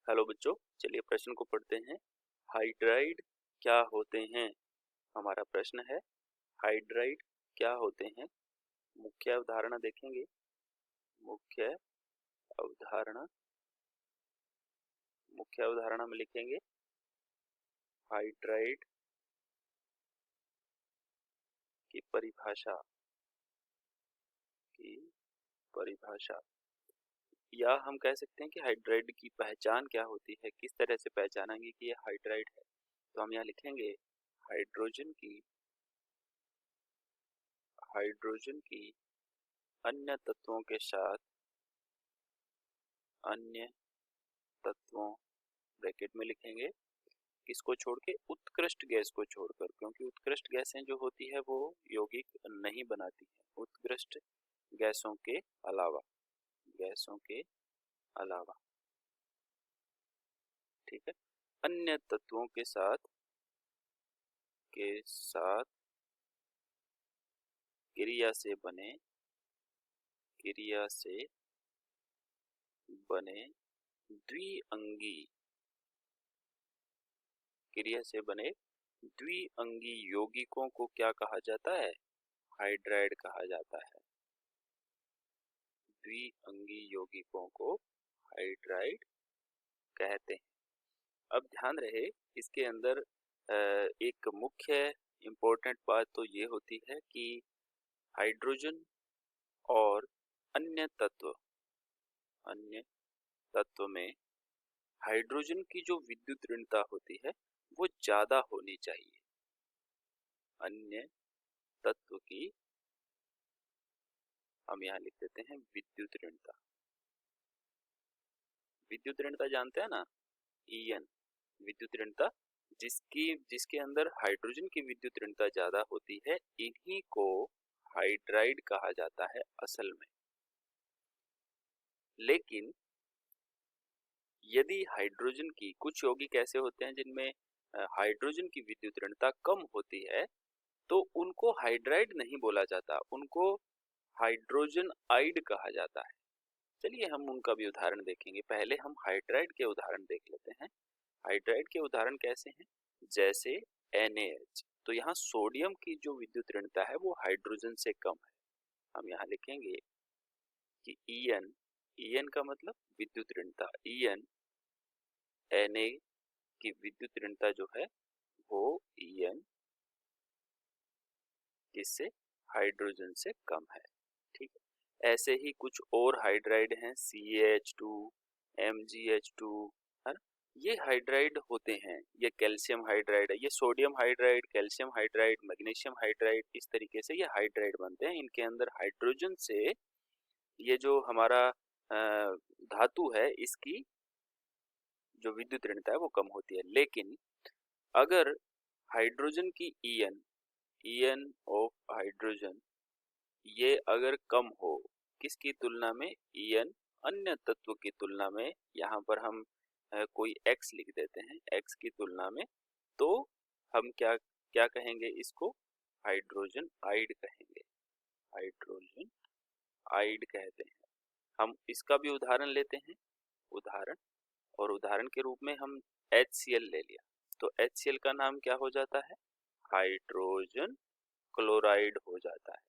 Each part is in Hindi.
हेलो बच्चों, चलिए प्रश्न को पढ़ते हैं। हाइड्राइड क्या होते हैं? हमारा प्रश्न है, हाइड्राइड क्या होते हैं? मुख्य अवधारणा देखेंगे। मुख्य अवधारणा मुख्य अवधारणा में लिखेंगे हाइड्राइड की परिभाषा की परिभाषा या हम कह सकते हैं कि हाइड्राइड की पहचान क्या होती है, किस तरह से पहचानेंगे कि ये हाइड्राइड है। तो हम यहाँ लिखेंगे हाइड्रोजन की अन्य तत्वों के साथ अन्य तत्वों ब्रैकेट में लिखेंगे किसको छोड़ के, उत्कृष्ट गैस को छोड़कर, क्योंकि उत्कृष्ट गैसें जो होती है वो यौगिक नहीं बनाती है। उत्कृष्ट गैसों के अलावा ठीक है, अन्य तत्वों के साथ क्रिया से बने द्विअंगी यौगिकों को क्या कहा जाता है? हाइड्राइड कहा जाता है। द्विअंगी यौगिकों को हाइड्राइड कहते हैं। अब ध्यान रहे, इसके अंदर एक मुख्य इम्पोर्टेंट बात तो ये होती है कि हाइड्रोजन और अन्य तत्व में हाइड्रोजन की जो विद्युत ऋणता होती है वो ज्यादा होनी चाहिए। अन्य तत्व की हम यहाँ लिख देते हैं विद्युत ऋणता जानते हैं ना, En विद्युत ऋणता, जिसके अंदर हाइड्रोजन की विद्युत ऋणता ज्यादा होती है, इन्हीं को हाइड्राइड कहा जाता है असल में। लेकिन यदि हाइड्रोजन की कुछ यौगिक ऐसे होते हैं जिनमें हाइड्रोजन की विद्युत ऋणता कम होती है, तो उनको हाइड्राइड नहीं बोला जाता, उनको हाइड्रोजन आइड कहा जाता है। चलिए हम उनका भी उदाहरण देखेंगे। पहले हम हाइड्राइड के उदाहरण देख लेते हैं। हाइड्राइड के उदाहरण कैसे हैं? जैसे NaH, तो यहाँ सोडियम की जो विद्युत ऋणता है वो हाइड्रोजन से कम है। हम यहाँ लिखेंगे कि En का मतलब विद्युत ऋणता, Na की विद्युत ऋणता जो है वो En किससे, हाइड्रोजन से कम है। ठीक है, ऐसे ही कुछ और हाइड्राइड हैं, CaH2, MgH2, है ना, ये हाइड्राइड होते हैं। ये कैल्शियम हाइड्राइड है, ये sodium hydride, calcium hydride, magnesium hydride, इस तरीके से ये हाइड्राइड बनते हैं। इनके अंदर हाइड्रोजन से ये जो हमारा धातु है इसकी जो विद्युत ऋणता है वो कम होती है। लेकिन अगर हाइड्रोजन की En ऑफ हाइड्रोजन ये अगर कम हो, किसकी तुलना में, En अन्य तत्व की तुलना में, यहाँ पर हम कोई X लिख देते हैं, X की तुलना में, तो हम क्या क्या कहेंगे, इसको हाइड्रोजन आइड कहते हैं। हम इसका भी उदाहरण लेते हैं, उदाहरण के रूप में हम HCl ले लिया, तो HCl का नाम क्या हो जाता है, हाइड्रोजन क्लोराइड हो जाता है,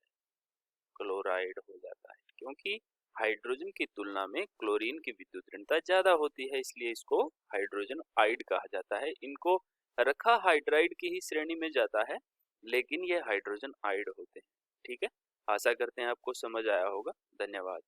क्योंकि हाइड्रोजन की तुलना में क्लोरीन की विद्युत ऋणता ज्यादा होती है, इसलिए इसको हाइड्रोजन आइड कहा जाता है। इनको रखा हाइड्राइड की ही श्रेणी में जाता है, लेकिन ये हाइड्रोजन आइड होते हैं। ठीक है, आशा करते हैं आपको समझ आया होगा। धन्यवाद।